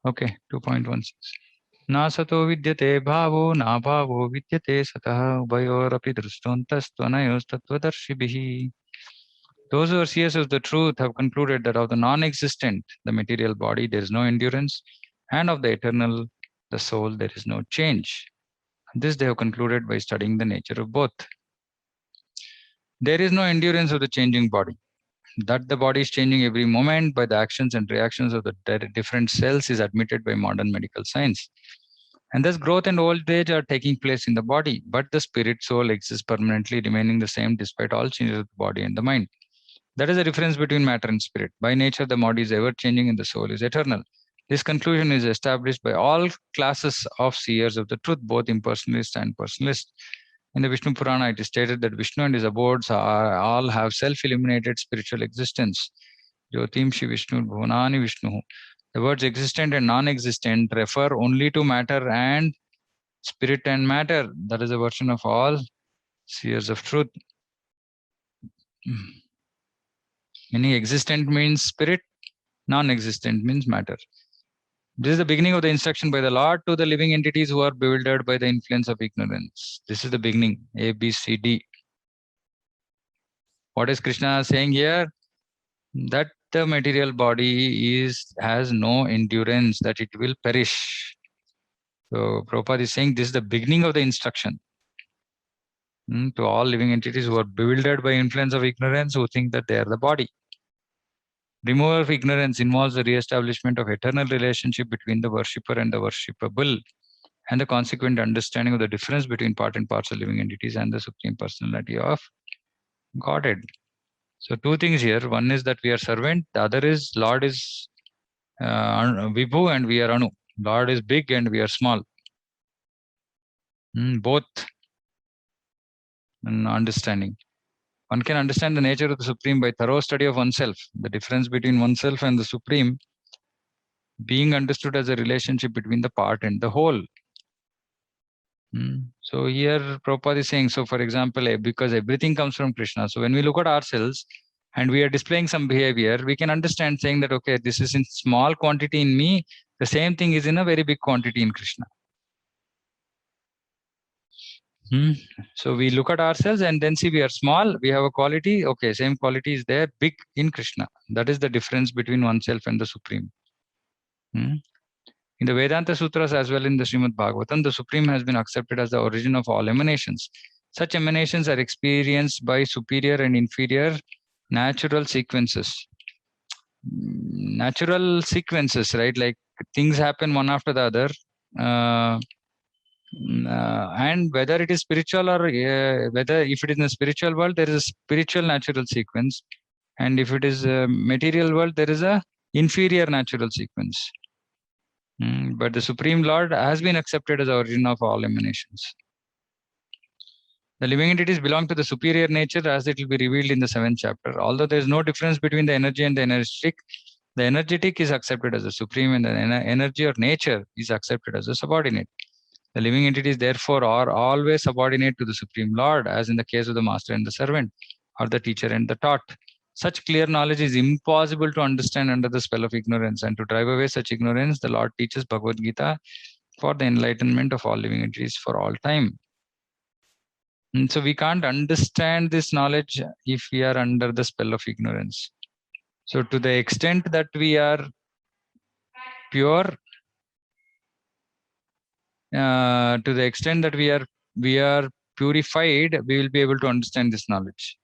Okay, 2.16. Na sato vidyate bhavo, na bhavo vidyate satah, ubayorapi drustontastvanayost tattvadarshibhihi. Those who are seers of the truth have concluded that of the non-existent, the material body, there is no endurance, and of the eternal, the soul, there is no change. This they have concluded by studying the nature of both. There is no endurance of the changing body. That the body is changing every moment by the actions and reactions of the different cells is admitted by modern medical science. And thus growth and old age are taking place in the body, but the spirit soul exists permanently, remaining the same despite all changes of the body and the mind. That is the difference between matter and spirit. By nature, the body is ever changing and the soul is eternal. This conclusion is established by all classes of seers of the truth, both impersonalists and personalists. In the Vishnu Purana, it is stated that Vishnu and his abodes all have self-illuminated spiritual existence. Jyotim Shi Vishnu Bhuvanani Vishnu. The words existent and non-existent refer only to matter and spirit and matter. That is a version of all seers of truth. Meaning existent means spirit, non-existent means matter. This is the beginning of the instruction by the Lord to the living entities who are bewildered by the influence of ignorance. This is the beginning, A, B, C, D. What is Krishna saying here? That the material body has no endurance, that it will perish. So Prabhupada is saying this is the beginning of the instruction to all living entities who are bewildered by influence of ignorance, who think that they are the body. Removal of ignorance involves the re-establishment of eternal relationship between the worshipper and the worshipable, and the consequent understanding of the difference between part and parcel living entities and the Supreme Personality of Godhead. So two things here. One is that we are servant. The other is Lord is Vibhu and we are Anu. Lord is big and we are small. Both understanding. One can understand the nature of the Supreme by thorough study of oneself. The difference between oneself and the Supreme being understood as a relationship between the part and the whole. So here Prabhupada is saying, so for example, because everything comes from Krishna. So when we look at ourselves and we are displaying some behavior, we can understand saying that, okay, this is in small quantity in me. The same thing is in a very big quantity in Krishna. So we look at ourselves and then see we are small, we have a quality, okay, same quality is there, big in Krishna. That is the difference between oneself and the Supreme. In the Vedanta Sutras as well in the Srimad Bhagavatam, the Supreme has been accepted as the origin of all emanations. Such emanations are experienced by superior and inferior natural sequences. Natural sequences, right? Like things happen one after the other. And whether it is spiritual or whether if it is in the spiritual world, there is a spiritual natural sequence. And if it is a material world, there is a inferior natural sequence. But the Supreme Lord has been accepted as the origin of all emanations. The living entities belong to the superior nature as it will be revealed in the 7th chapter. Although there is no difference between the energy and the energetic is accepted as the supreme and the energy or nature is accepted as a subordinate. The living entities therefore are always subordinate to the Supreme Lord, as in the case of the master and the servant, or the teacher and the taught. Such clear knowledge is impossible to understand under the spell of ignorance, and to drive away such ignorance, the Lord teaches Bhagavad Gita for the enlightenment of all living entities for all time. And so we can't understand this knowledge if we are under the spell of ignorance. So to the extent that we are pure, to the extent that we are purified, we will be able to understand this knowledge.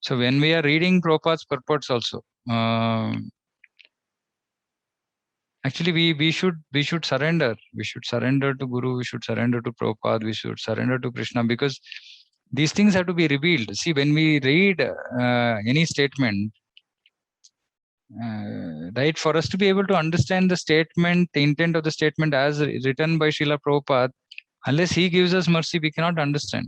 So when we are reading Prabhupada's purports also, actually we should surrender. We should surrender to Guru. We should surrender to Prabhupada. We should surrender to Krishna, because these things have to be revealed. See, when we read any statement, right, for us to be able to understand the statement, the intent of the statement as written by Srila Prabhupada, unless he gives us mercy, we cannot understand.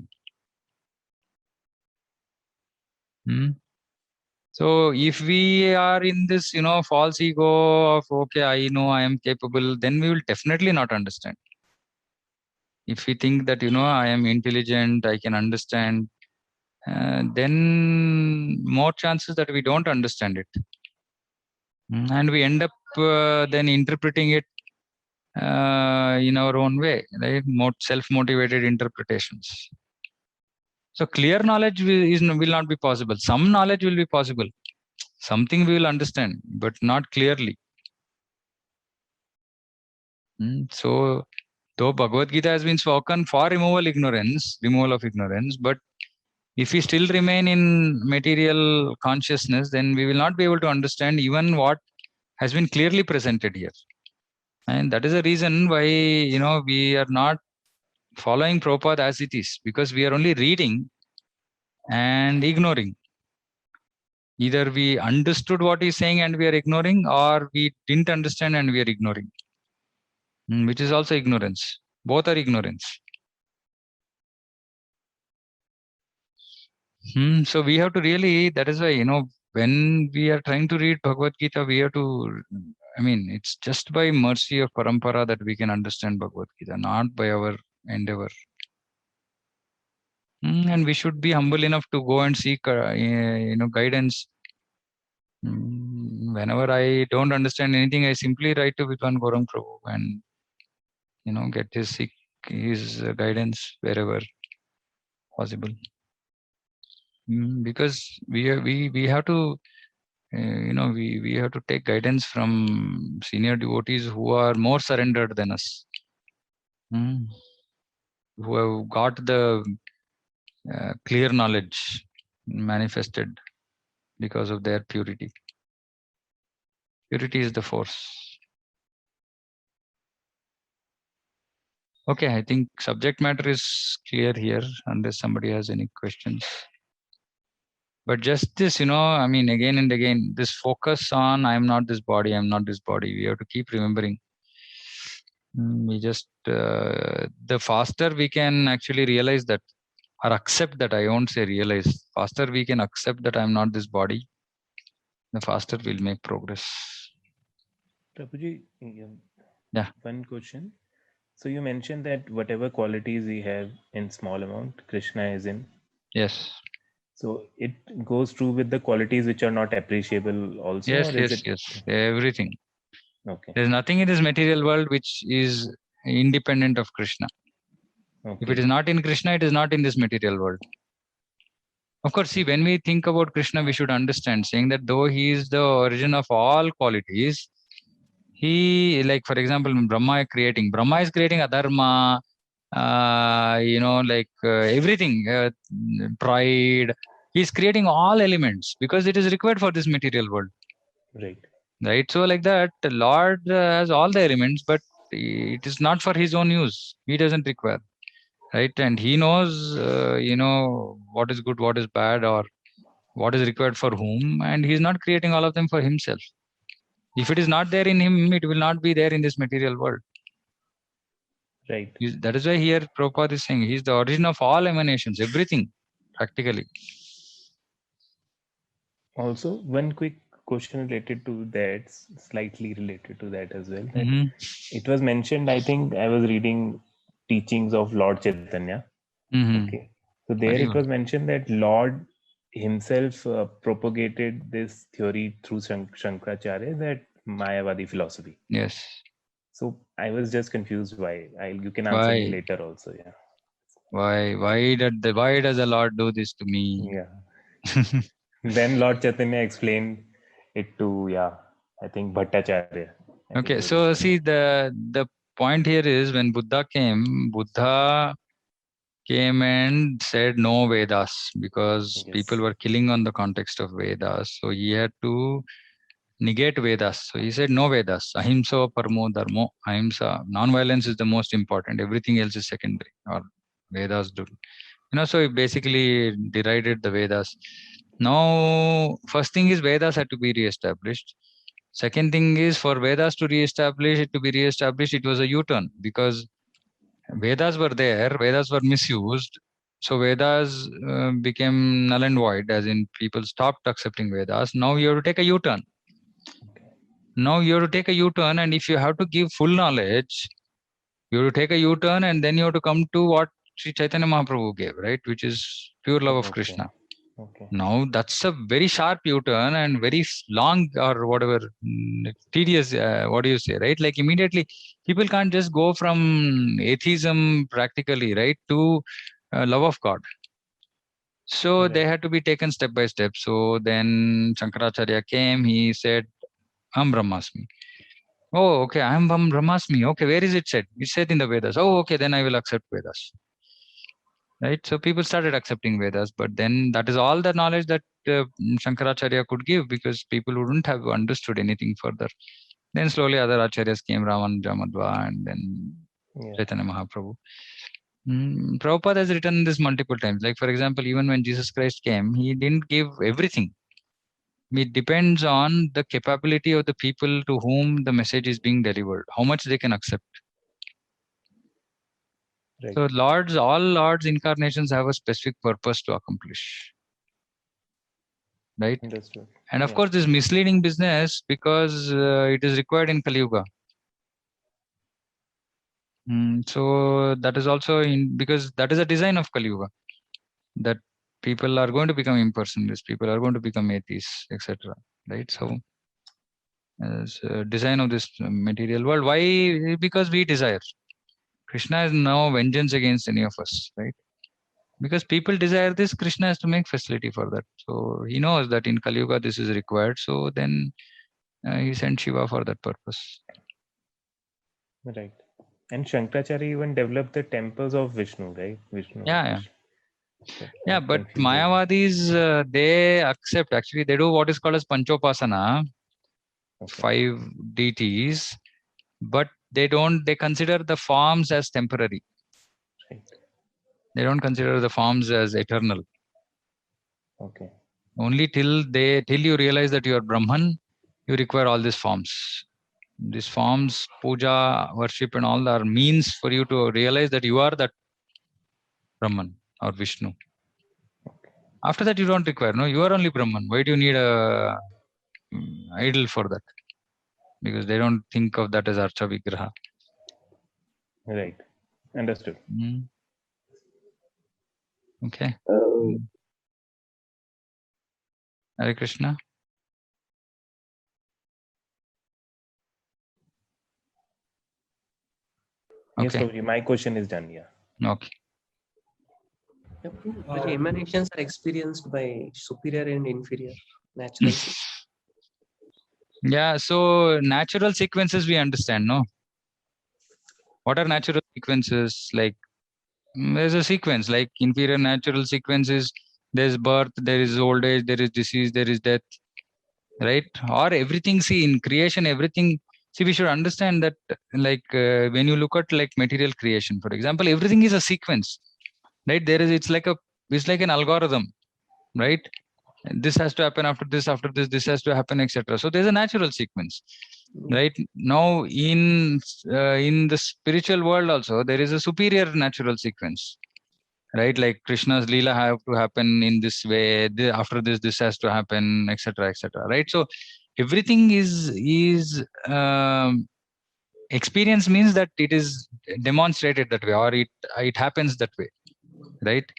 So if we are in this, false ego of, okay, I know I am capable, then we will definitely not understand. If we think that, I am intelligent, I can understand, then more chances that we don't understand it. And we end up then interpreting it in our own way, right? More self-motivated interpretations. So clear knowledge will not be possible. Some knowledge will be possible. Something we will understand, but not clearly. So, though Bhagavad Gita has been spoken for removal of ignorance, but if we still remain in material consciousness, then we will not be able to understand even what has been clearly presented here. And that is the reason why, we are not following Prabhupada as it is, because we are only reading and ignoring. Either we understood what he's saying and we are ignoring, or we didn't understand and we are ignoring, which is also ignorance. Both are ignorance. So we have to really, that is why, when we are trying to read Bhagavad Gita, we have to, it's just by mercy of Parampara that we can understand Bhagavad Gita, not by our endeavor. And we should be humble enough to go and seek, guidance. Whenever I don't understand anything, I simply write to Vidwan Gaurang Prabhu and, get his guidance wherever possible. Because we have to, we have to take guidance from senior devotees who are more surrendered than us, who have got the clear knowledge manifested because of their purity. Purity is the force. Okay, I think subject matter is clear here, unless somebody has any questions. But just this, again and again, this focus on I am not this body, I am not this body. We have to keep remembering. We just, the faster we can actually realize that, or accept that, I won't say realize, faster we can accept that I am not this body, the faster we'll make progress. Prabhuji, Yeah. One question. So you mentioned that whatever qualities we have in small amount, Krishna is in. Yes. So it goes true with the qualities which are not appreciable also, Yes, or is yes, it? yes. Everything. Okay. There's nothing in this material world which is independent of Krishna. Okay. If it is not in Krishna, it is not in this material world. Of course, see, when we think about Krishna, we should understand, saying that though he is the origin of all qualities, he, like, for example, Brahma is creating adharma, everything, pride. He's creating all elements because it is required for this material world. Right. Right. So like that, the Lord has all the elements, but it is not for his own use. He doesn't require. Right. And he knows, what is good, what is bad, or what is required for whom. And he's not creating all of them for himself. If it is not there in him, it will not be there in this material world. Right. That is why here Prabhupada is saying he's the origin of all emanations, everything, practically. Also, one quick question related to that, slightly related to that as well. That it was mentioned, I think I was reading teachings of Lord Chaitanya. Okay. So there it was mentioned that Lord himself propagated this theory through Shankaracharya, that Mayavadi philosophy. Yes. So I was just confused why. You can answer me later also. Yeah. Why does the Lord do this to me? Yeah. Then Lord Chaitanya explained it to, I think Bhattacharya. Okay, so see, the point here is, when Buddha came and said no Vedas, because people were killing on the context of Vedas. So he had to negate Vedas. So he said no Vedas. Ahimsa paramo dharmo. Ahimsa, non-violence is the most important. Everything else is secondary, or Vedas do. So he basically derided the Vedas. Now, first thing is Vedas had to be re-established. Second thing is, for Vedas to be re-established, it was a U-turn, because Vedas were there, Vedas were misused. So Vedas became null and void, as in people stopped accepting Vedas. Now you have to take a U-turn. Now you have to take a U-turn, and if you have to give full knowledge, you have to take a U-turn, and then you have to come to what Sri Chaitanya Mahaprabhu gave, right? Which is pure love of Krishna. Okay. Now that's a very sharp U-turn and very long or whatever, tedious, what do you say, right? Like immediately people can't just go from atheism practically, right, to love of God. So they had to be taken step by step. So then Shankaracharya came, he said, Aham Brahmasmi. Oh, okay, Aham Brahmasmi. Okay, where is it said? It's said in the Vedas. Oh, okay, then I will accept Vedas. Right? So people started accepting Vedas, but then that is all the knowledge that Shankaracharya could give, because people wouldn't have understood anything further. Then slowly other acharyas came, Ramanuja, Madhva, and then Chaitanya Mahaprabhu. Prabhupada has written this multiple times. Like, for example, even when Jesus Christ came, he didn't give everything. It depends on the capability of the people to whom the message is being delivered, how much they can accept. Right. So all Lord's incarnations have a specific purpose to accomplish. Right? Understood. And of course, this misleading business, because it is required in Kali Yuga. So that is also because that is a design of Kali Yuga, that people are going to become impersonalists, people are going to become atheists, etc. Right? So as a design of this material world. Why? Because we desire. Krishna has no vengeance against any of us, right? Because people desire this, Krishna has to make facility for that. So he knows that in Kali Yuga this is required. So then he sent Shiva for that purpose. Right. And Shankaracharya even developed the temples of Vishnu, right? Vishnu. Yeah. Yeah, but Mayavadis, they accept, actually, they do what is called as Panchopasana, 5 deities, but they consider the forms as temporary. Right. They don't consider the forms as eternal. Okay. Only till you realize that you are Brahman, you require all these forms. These forms, puja, worship, and all are means for you to realize that you are that Brahman or Vishnu. After that, you don't require. No, you are only Brahman. Why do you need a idol for that? Because they don't think of that as Archa Vigraha. Right. Understood. Okay. Hare Krishna. Yes, Prabhuji, my question is done. Yeah. Okay. The emanations are experienced by superior and inferior natural. Yeah, so natural sequences we understand, no? What are natural sequences? Like, there's a sequence, like inferior natural sequences. There's birth, there is old age, there is disease, there is death, right? Or everything, see, in creation, everything. See, we should understand that, like, when you look at like material creation, for example, everything is a sequence, right? It's like an algorithm, right? This has to happen after this has to happen, etc. So there's a natural sequence, right? Now in the spiritual world also there is a superior natural sequence, right? Like Krishna's Leela have to happen in this way, after this has to happen, etc., etc., right? So everything is experience means that it is demonstrated that way, or it happens that way, right?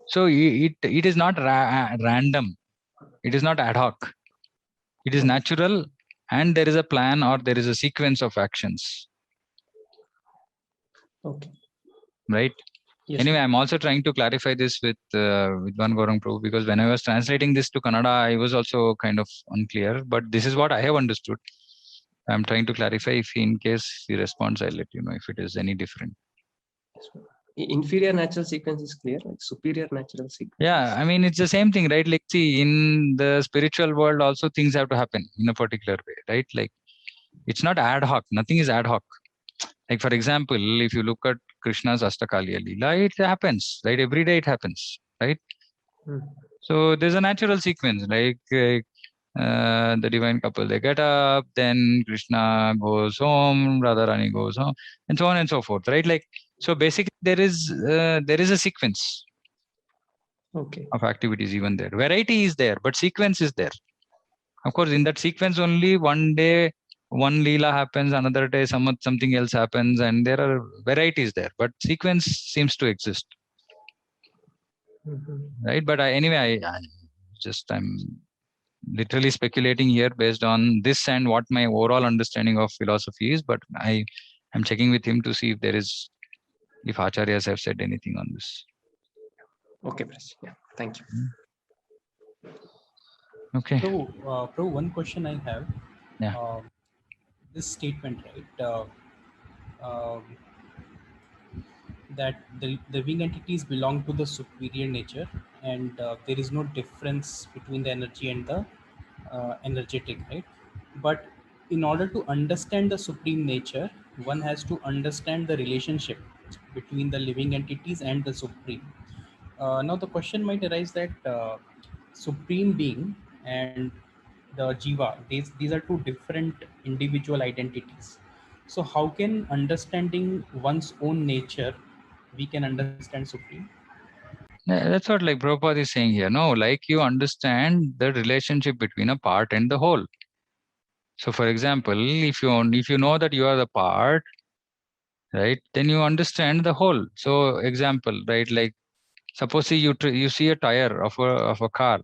So it is not random, it is not ad hoc, it is natural, and there is a plan or there is a sequence of actions. Okay. Right? Yes, anyway, I'm also trying to clarify this with one Gaurang Prabhu, because when I was translating this to Kannada, I was also kind of unclear, but this is what I have understood. I'm trying to clarify. If in case he responds, I'll let you know if it is any different. Inferior natural sequence is clear, like superior natural sequence. Yeah, I mean, it's the same thing, right? Like, see, in the spiritual world also things have to happen in a particular way, right? Like, it's not ad hoc. Nothing is ad hoc. Like, for example, if you look at Krishna's Astakaliya Leela, it happens, right? Every day it happens, right? So there's a natural sequence, like the divine couple, they get up, then Krishna goes home, Radharani goes home, and so on and so forth, right? Like, so basically there is a sequence of activities even there. Variety is there, but sequence is there. Of course, in that sequence only one day one Leela happens, another day something else happens, and there are varieties there, but sequence seems to exist. right? But anyway, I'm literally speculating here based on this and what my overall understanding of philosophy is. But I'm checking with him to see if if acharyas have said anything on this. Okay, Prakash. Yeah, thank you. Okay. Prabhu, one question I have. Yeah. This statement, right? That the living entities belong to the superior nature, and there is no difference between the energy and the energetic, right? But in order to understand the supreme nature, one has to understand the relationship between the living entities and the supreme. Now the question might arise that supreme being and the jiva, these are two different individual identities. So how can understanding one's own nature we can understand supreme? Yeah, that's what like Prabhupada is saying here. No, like you understand the relationship between a part and the whole. So for example, if you know that you are the part, right, then you understand the whole. So example, right, like suppose you see a tire of a car,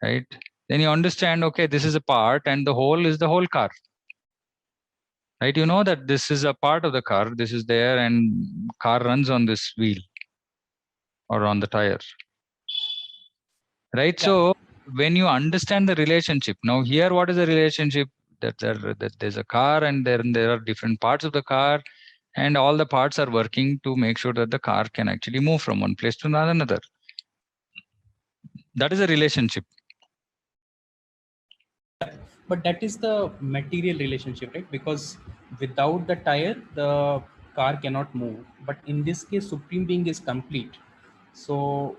right? Then you understand, okay, this is a part and the whole is the whole car. Right? You know that this is a part of the car, this is there, and car runs on this wheel or on the tire. Right? Yeah. So when you understand the relationship, now here what is the relationship? That there's a car and there are different parts of the car, and all the parts are working to make sure that the car can actually move from one place to another. That is a relationship. But that is the material relationship, right? Because without the tire the car cannot move, but in this case supreme being is complete. So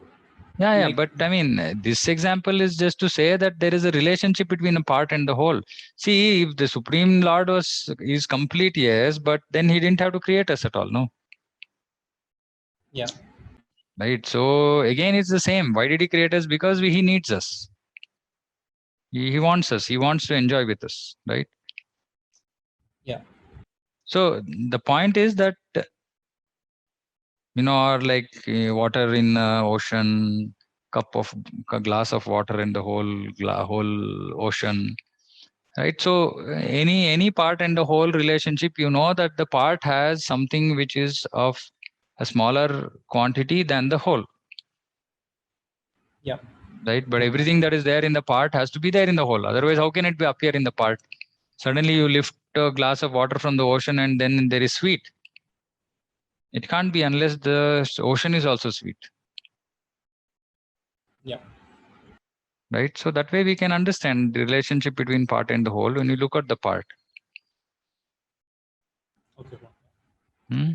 Yeah, like, but I mean, this example is just to say that there is a relationship between a part and the whole. See, if the Supreme Lord is complete, yes, but then he didn't have to create us at all, no? yeah, Right. So again, it's the same. Why did he create us? Because he needs us. He wants us. He wants to enjoy with us, right? yeah, So the point is that or like water in ocean, a glass of water in the whole ocean. Right. So any part and the whole relationship, that the part has something which is of a smaller quantity than the whole. yeah, Right. But everything that is there in the part has to be there in the whole. Otherwise, how can it appear in the part? Suddenly you lift a glass of water from the ocean and then there is sweet. It can't be unless the ocean is also sweet. yeah. Right. So that way we can understand the relationship between part and the whole when you look at the part. Okay. Hmm?